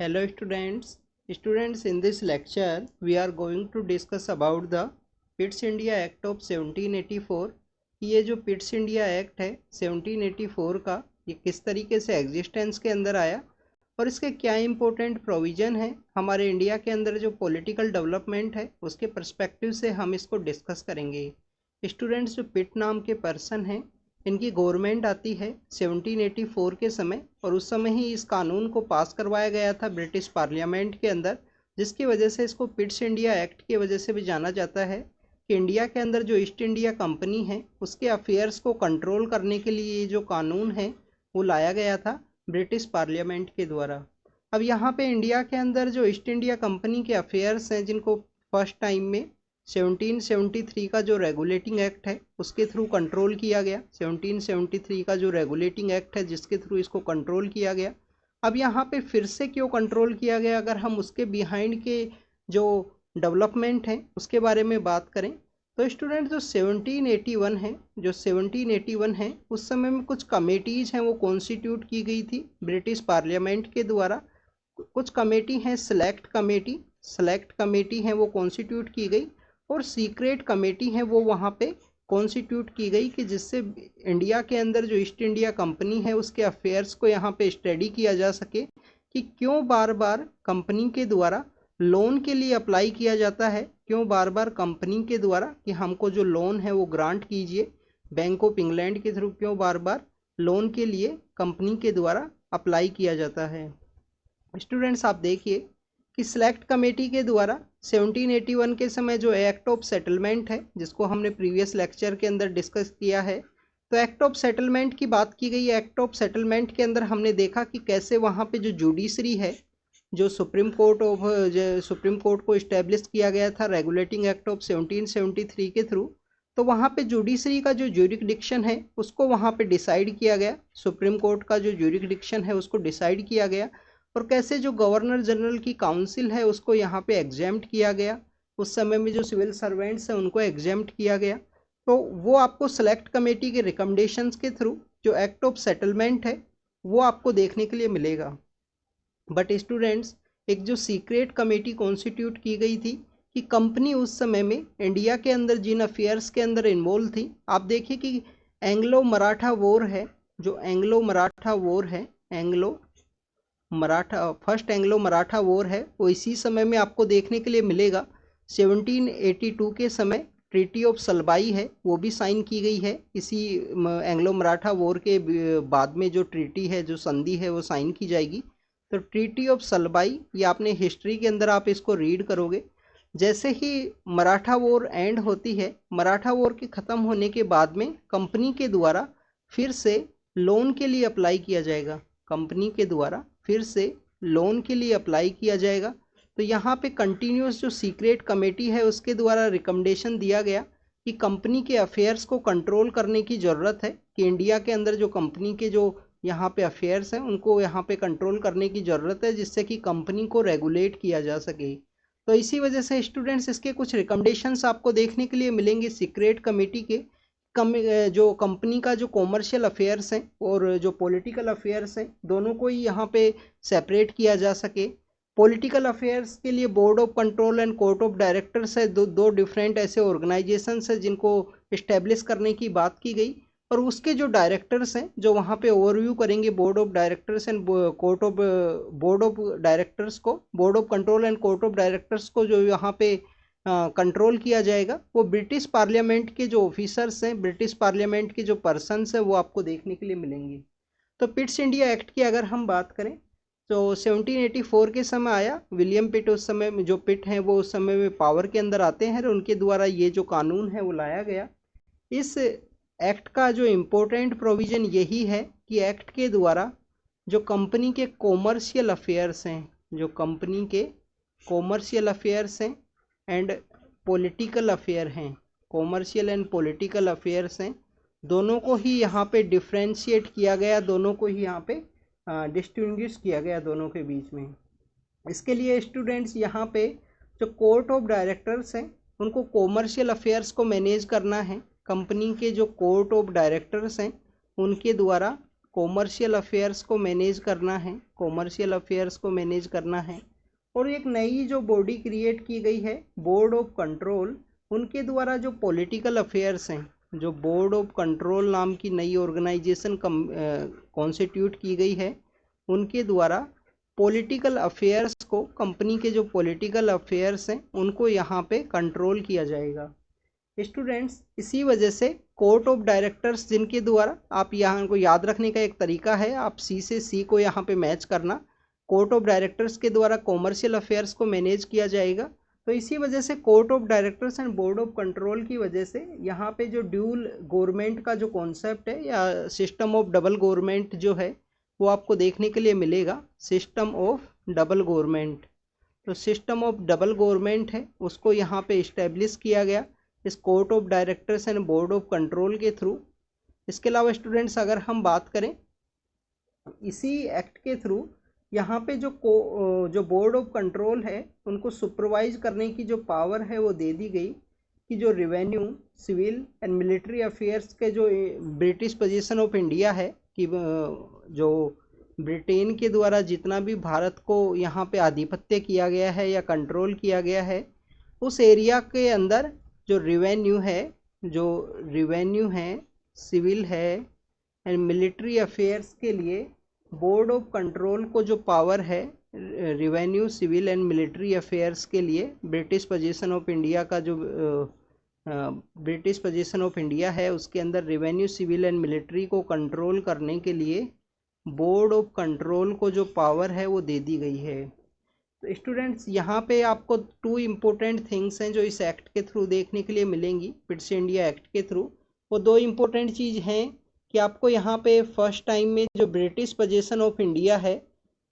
Hello students in this lecture we are going to discuss about the Pitt's India act of 1784 कि ये जो Pitt's India act है 1784 का ये किस तरीके से एग्जिस्टेंस के अंदर आया और इसके क्या इंपॉर्टेंट प्रोविज़न है हमारे इंडिया के अंदर जो पॉलिटिकल डेवलपमेंट है उसके पर्सपेक्टिव से हम इसको डिस्कस करेंगे। स्टूडेंट्स जो पिट नाम के पर्सन हैं इनकी गवर्नमेंट आती है 1784 के समय और उस समय ही इस कानून को पास करवाया गया था ब्रिटिश पार्लियामेंट के अंदर, जिसकी वजह से इसको पिट्स इंडिया एक्ट की वजह से भी जाना जाता है कि इंडिया के अंदर जो ईस्ट इंडिया कंपनी है उसके अफेयर्स को कंट्रोल करने के लिए ये जो कानून है वो लाया गया था ब्रिटिश पार्लियामेंट के द्वारा। अब यहाँ पे इंडिया के अंदर जो ईस्ट इंडिया कंपनी के अफेयर्स हैं जिनको फर्स्ट टाइम में 1773 का जो रेगुलेटिंग एक्ट है उसके थ्रू कंट्रोल किया गया। 1773 का जो रेगुलेटिंग एक्ट है जिसके थ्रू इसको कंट्रोल किया गया। अब यहाँ पे फिर से क्यों कंट्रोल किया गया, अगर हम उसके बिहाइंड के जो डेवलपमेंट है उसके बारे में बात करें तो स्टूडेंट जो 1781 है उस समय में कुछ कमेटीज़ हैं वो कॉन्स्टिट्यूट की गई थी ब्रिटिश पार्लियामेंट के द्वारा। कुछ कमेटी हैं सेलेक्ट कमेटी हैं वो कॉन्स्टिट्यूट की गई और सीक्रेट कमेटी है वो वहाँ पे कॉन्स्टिट्यूट की गई कि जिससे इंडिया के अंदर जो ईस्ट इंडिया कंपनी है उसके अफेयर्स को यहाँ पे स्टडी किया जा सके कि क्यों बार बार कंपनी के द्वारा लोन के लिए अप्लाई किया जाता है, क्यों बार बार कंपनी के द्वारा कि हमको जो लोन है वो ग्रांट कीजिए बैंक ऑफ इंग्लैंड के थ्रू, क्यों बार बार लोन के लिए कंपनी के द्वारा अप्लाई किया जाता है। स्टूडेंट्स आप देखिए कि सिलेक्ट कमेटी के द्वारा 1781 के समय जो एक्ट ऑफ सेटलमेंट है जिसको हमने प्रीवियस लेक्चर के अंदर डिस्कस किया है, तो एक्ट ऑफ सेटलमेंट की बात की गई। एक्ट ऑफ सेटलमेंट के अंदर हमने देखा कि कैसे वहाँ पे जो जुडिशरी है, जो सुप्रीम कोर्ट को इस्टेब्लिश किया गया था रेगुलेटिंग एक्ट ऑफ 1773 के थ्रू, तो वहाँ पे जुडिशरी का जो ज्यूरिसडिक्शन है उसको वहाँ पे डिसाइड किया गया। सुप्रीम कोर्ट का जो ज्यूरिसडिक्शन है उसको डिसाइड किया गया और कैसे जो गवर्नर जनरल की काउंसिल है उसको यहाँ पे एग्जेम्प्ट किया गया। उस समय में जो सिविल सर्वेंट्स हैं उनको एग्जेम्प्ट किया गया। तो वो आपको सेलेक्ट कमेटी के रिकमेंडेशंस के थ्रू जो एक्ट ऑफ सेटलमेंट है वो आपको देखने के लिए मिलेगा। बट स्टूडेंट्स एक जो सीक्रेट कमेटी कॉन्स्टिट्यूट की गई थी कि कंपनी उस समय में इंडिया के अंदर जिन अफेयर्स के अंदर इन्वॉल्व थी, आप देखिए कि एंग्लो मराठा वॉर है, जो एंग्लो मराठा वॉर है, फर्स्ट एंग्लो मराठा वॉर है वो इसी समय में आपको देखने के लिए मिलेगा। 1782 के समय ट्रीटी ऑफ सलबाई है वो भी साइन की गई है। इसी एंग्लो मराठा वॉर के बाद में जो ट्रीटी है, जो संधि है वो साइन की जाएगी। तो ट्रीटी ऑफ सलबाई ये आपने हिस्ट्री के अंदर आप इसको रीड करोगे। जैसे ही मराठा वॉर एंड होती है, मराठा वॉर के ख़त्म होने के बाद में कंपनी के द्वारा फिर से लोन के लिए अप्लाई किया जाएगा। कंपनी के द्वारा फिर से लोन के लिए अप्लाई किया जाएगा। तो यहाँ पे कंटिन्यूस जो सीक्रेट कमेटी है उसके द्वारा रिकमेंडेशन दिया गया कि कंपनी के अफेयर्स को कंट्रोल करने की ज़रूरत है, कि इंडिया के अंदर जो कंपनी के जो यहाँ पे अफेयर्स हैं उनको यहाँ पे कंट्रोल करने की ज़रूरत है जिससे कि कंपनी को रेगुलेट किया जा सके। तो इसी वजह से स्टूडेंट्स इसके कुछ रिकमेंडेशंस आपको देखने के लिए मिलेंगे सीक्रेट कमेटी के। जो कंपनी का जो कॉमर्शियल अफेयर्स हैं और जो पॉलिटिकल अफेयर्स हैं दोनों को ही यहाँ पे सेपरेट किया जा सके। पॉलिटिकल अफेयर्स के लिए board of control and court of directors है, दो डिफरेंट ऐसे ऑर्गेनाइजेशंस हैं जिनको इस्टेब्लिश करने की बात की गई। और उसके जो डायरेक्टर्स हैं जो वहाँ पे ओवरव्यू करेंगे board of directors and board of control and court of directors को जो यहाँ पे कंट्रोल किया जाएगा वो ब्रिटिश पार्लियामेंट के जो ऑफिसर्स हैं, ब्रिटिश पार्लियामेंट के जो पर्सनस हैं वो आपको देखने के लिए मिलेंगे। तो पिट्स इंडिया एक्ट की अगर हम बात करें तो 1784 के समय आया। विलियम पिट उस समय में, जो पिट हैं वो उस समय में पावर के अंदर आते हैं और उनके द्वारा ये जो कानून है वो लाया गया। इस एक्ट का जो इम्पोर्टेंट प्रोविज़न यही है कि एक्ट के द्वारा जो कंपनी के कॉमर्शियल अफेयर्स हैं, जो कंपनी के कॉमर्शियल अफेयर्स हैं एंड पॉलिटिकल अफेयर हैं, कॉमर्शियल एंड पॉलिटिकल अफेयर्स हैं, दोनों को ही यहाँ पे डिफ्रेंशिएट किया गया, दोनों को ही यहाँ पे डिस्टिंग्विश किया गया दोनों के बीच में। इसके लिए स्टूडेंट्स यहाँ पे जो कोर्ट ऑफ डायरेक्टर्स हैं उनको कॉमर्शियल अफेयर्स को मैनेज करना है। कंपनी के जो कोर्ट ऑफ डायरेक्टर्स हैं उनके द्वारा कॉमर्शियल अफेयर्स को मैनेज करना है, कॉमर्शियल अफेयर्स को मैनेज करना है। और एक नई जो बॉडी क्रिएट की गई है, बोर्ड ऑफ कंट्रोल, उनके द्वारा जो पॉलिटिकल अफेयर्स हैं, जो बोर्ड ऑफ कंट्रोल नाम की नई ऑर्गेनाइजेशन कॉन्स्टिट्यूट की गई है, उनके द्वारा पॉलिटिकल अफेयर्स को, कंपनी के जो पॉलिटिकल अफेयर्स हैं उनको यहाँ पे कंट्रोल किया जाएगा। स्टूडेंट्स, इसी वजह से कोर्ट ऑफ डायरेक्टर्स, जिनके द्वारा आप यहाँ को याद रखने का एक तरीका है, आप सी से सी को यहाँ पे मैच करना, कोर्ट ऑफ डायरेक्टर्स के द्वारा कॉमर्शियल अफेयर्स को मैनेज किया जाएगा। तो इसी वजह से court of directors and board of control की वजह से यहाँ पे जो ड्यूल गवर्नमेंट का जो कॉन्सेप्ट है या सिस्टम ऑफ डबल गवर्नमेंट जो है वो आपको देखने के लिए मिलेगा, सिस्टम ऑफ डबल गवर्नमेंट। तो सिस्टम ऑफ डबल गवर्नमेंट है, उसको यहाँ पे इस्टेब्लिश किया गया इस court of directors and board of control के थ्रू। इसके अलावा स्टूडेंट्स, अगर हम बात करें इसी एक्ट के थ्रू, यहाँ पे जो बोर्ड ऑफ कंट्रोल है उनको सुपरवाइज करने की जो पावर है वो दे दी गई कि जो revenue, civil and military affairs के जो ब्रिटिश पोजीशन ऑफ इंडिया है, कि जो ब्रिटेन के द्वारा जितना भी भारत को यहाँ पे आधिपत्य किया गया है या कंट्रोल किया गया है, उस एरिया के अंदर जो रेवेन्यू है, सिविल है एंड मिलिट्री अफेयर्स के लिए बोर्ड ऑफ कंट्रोल को जो पावर है revenue, civil and military affairs के लिए ब्रिटिश पोजीशन ऑफ इंडिया का जो ब्रिटिश पोजीशन ऑफ इंडिया है उसके अंदर रेवेन्यू, सिविल एंड मिलिट्री को कंट्रोल करने के लिए बोर्ड ऑफ कंट्रोल को जो पावर है वो दे दी गई है। तो स्टूडेंट्स, यहाँ पे आपको 2 इम्पोर्टेंट थिंग्स हैं जो इस एक्ट के थ्रू देखने के लिए मिलेंगी, पिट्स इंडिया एक्ट के थ्रू। वो 2 इम्पोर्टेंट चीज़ हैं कि आपको यहाँ पे फर्स्ट टाइम में जो ब्रिटिश पोजीशन ऑफ इंडिया है,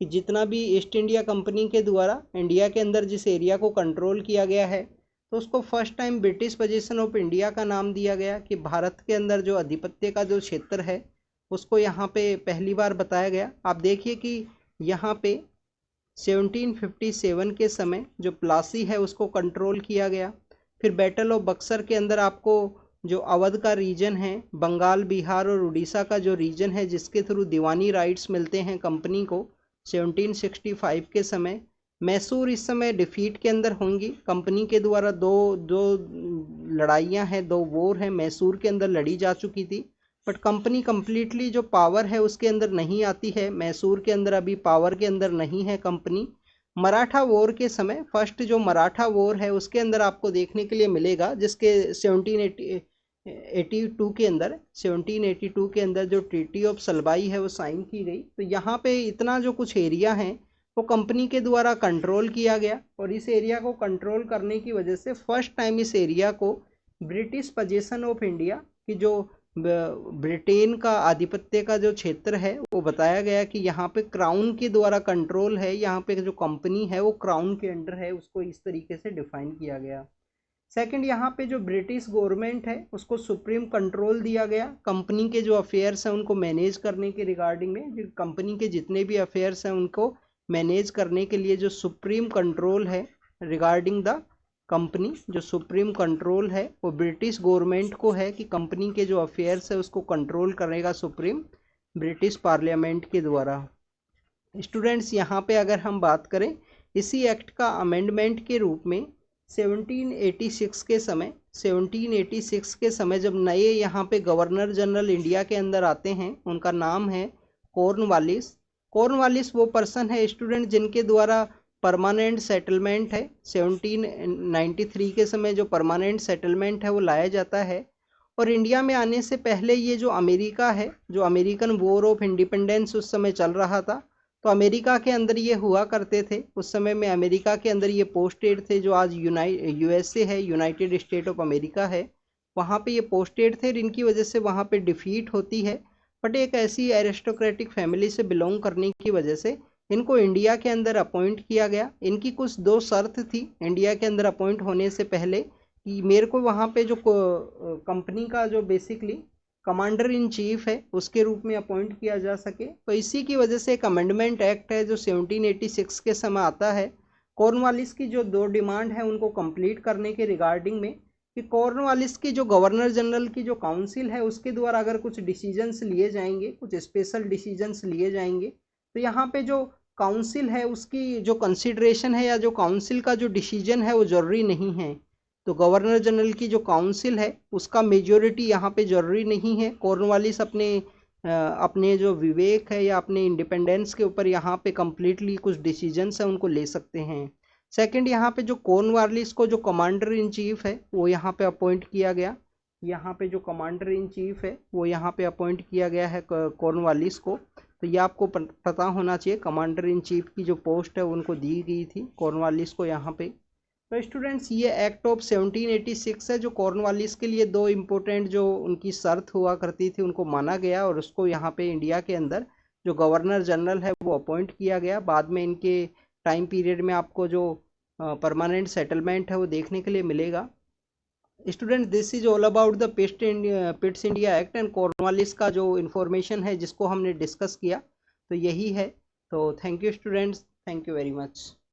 कि जितना भी ईस्ट इंडिया कंपनी के द्वारा इंडिया के अंदर जिस एरिया को कंट्रोल किया गया है, तो उसको first time British position of India का नाम दिया गया, कि भारत के अंदर जो आधिपत्य का जो क्षेत्र है उसको यहाँ पे पहली बार बताया गया। आप देखिए कि यहाँ पे 1757 के समय जो प्लासी है उसको कंट्रोल किया गया। फिर बैटल ऑफ बक्सर के अंदर आपको जो अवध का रीजन है, बंगाल, बिहार और उड़ीसा का जो रीजन है, जिसके थ्रू दीवानी राइट्स मिलते हैं कंपनी को 1765 के समय। मैसूर इस समय डिफीट के अंदर होंगी, कंपनी के द्वारा दो लड़ाइयाँ हैं, 2 वॉर हैं मैसूर के अंदर लड़ी जा चुकी थी, बट कंपनी कम्प्लीटली जो पावर है उसके अंदर नहीं आती है, मैसूर के अंदर अभी पावर के अंदर नहीं है कंपनी। मराठा वॉर के समय, फर्स्ट जो मराठा वॉर है उसके अंदर आपको देखने के लिए मिलेगा, जिसके 1782 के अंदर जो ट्रीटी ऑफ सलबाई है वो साइन की गई। तो यहाँ पे इतना जो कुछ एरिया है वो कंपनी के द्वारा कंट्रोल किया गया, और इस एरिया को कंट्रोल करने की वजह से फर्स्ट टाइम इस एरिया को ब्रिटिश पोजीशन ऑफ इंडिया की जो ब्रिटेन का आधिपत्य का जो क्षेत्र है वो बताया गया कि यहाँ पे क्राउन के द्वारा कंट्रोल है, यहाँ पे जो कंपनी है वो क्राउन के अंडर है, उसको इस तरीके से डिफाइन किया गया। सेकंड, यहाँ पे जो ब्रिटिश गवर्नमेंट है उसको सुप्रीम कंट्रोल दिया गया, कंपनी के जो अफेयर्स हैं उनको मैनेज करने के रिगार्डिंग में, जो कंपनी के जितने भी अफेयर्स हैं उनको मैनेज करने के लिए जो सुप्रीम कंट्रोल है रिगार्डिंग द कंपनी, जो सुप्रीम कंट्रोल है वो ब्रिटिश गवर्नमेंट को है कि कंपनी के जो अफेयर्स है उसको कंट्रोल करेगा सुप्रीम ब्रिटिश पार्लियामेंट के द्वारा। स्टूडेंट्स, यहाँ पे अगर हम बात करें इसी एक्ट का अमेंडमेंट के रूप में 1786 के समय जब नए यहाँ पे गवर्नर जनरल इंडिया के अंदर आते हैं, उनका नाम है कॉर्नवालिस। कॉर्नवालिस वो पर्सन है स्टूडेंट जिनके द्वारा परमानेंट सेटलमेंट है, 1793 के समय जो परमानेंट सेटलमेंट है वो लाया जाता है। और इंडिया में आने से पहले ये जो अमेरिका है, जो अमेरिकन वॉर ऑफ इंडिपेंडेंस उस समय चल रहा था, तो अमेरिका के अंदर ये हुआ करते थे। उस समय में अमेरिका के अंदर ये पोस्टेड थे, जो आज यूएसए है, यूनाइटेड स्टेट ऑफ अमेरिका है, वहाँ पे ये पोस्टेड थे। इनकी वजह से वहाँ पे डिफीट होती है, बट एक ऐसी एरिस्टोक्रेटिक फैमिली से बिलोंग करने की वजह से इनको इंडिया के अंदर अपॉइंट किया गया। इनकी कुछ 2 शर्त थी इंडिया के अंदर अपॉइंट होने से पहले, कि मेरे को वहाँ पे जो कंपनी का जो बेसिकली कमांडर इन चीफ है उसके रूप में अपॉइंट किया जा सके। तो इसी की वजह से एक अमेंडमेंट एक्ट है जो 1786 के समय आता है। कॉर्नवालिस की जो 2 डिमांड है उनको कंप्लीट करने के रिगार्डिंग में कि कॉर्नवालिस की जो गवर्नर जनरल की जो काउंसिल है उसके द्वारा अगर कुछ डिसीजंस लिए जाएंगे, कुछ स्पेशल डिसीजंस लिए जाएंगे, तो यहाँ पे जो काउंसिल है उसकी जो कंसिडरेशन है या जो काउंसिल का जो डिसीजन है वो ज़रूरी नहीं है। तो गवर्नर जनरल की जो काउंसिल है उसका मेजोरिटी यहाँ पे ज़रूरी नहीं है। कॉर्नवालिस अपने जो विवेक है या अपने इंडिपेंडेंस के ऊपर यहाँ पे कम्प्लीटली कुछ डिसीजंस है उनको ले सकते हैं। सेकंड, यहाँ पे जो कॉर्नवालिस को जो कमांडर इन चीफ है वो यहाँ पे अपॉइंट किया गया। यहाँ पे जो कमांडर इन चीफ है वो यहाँ पे अपॉइंट किया गया है कॉर्नवालिस को। तो ये आपको पता होना चाहिए, कमांडर इन चीफ की जो पोस्ट है उनको दी गई थी कॉर्नवालिस को यहाँ पे। तो स्टूडेंट्स, ये एक्ट ऑफ 1786 है जो कॉर्नवालिस के लिए दो इम्पोर्टेंट जो उनकी शर्त हुआ करती थी उनको माना गया और उसको यहाँ पे इंडिया के अंदर जो गवर्नर जनरल है वो अपॉइंट किया गया। बाद में इनके टाइम पीरियड में आपको जो परमानेंट सेटलमेंट है वो देखने के लिए मिलेगा। Student, this is all about the Pitt's India act and Cornwallis का जो इन्फॉर्मेशन है जिसको हमने डिस्कस किया, तो यही है। तो thank you students, thank you very much.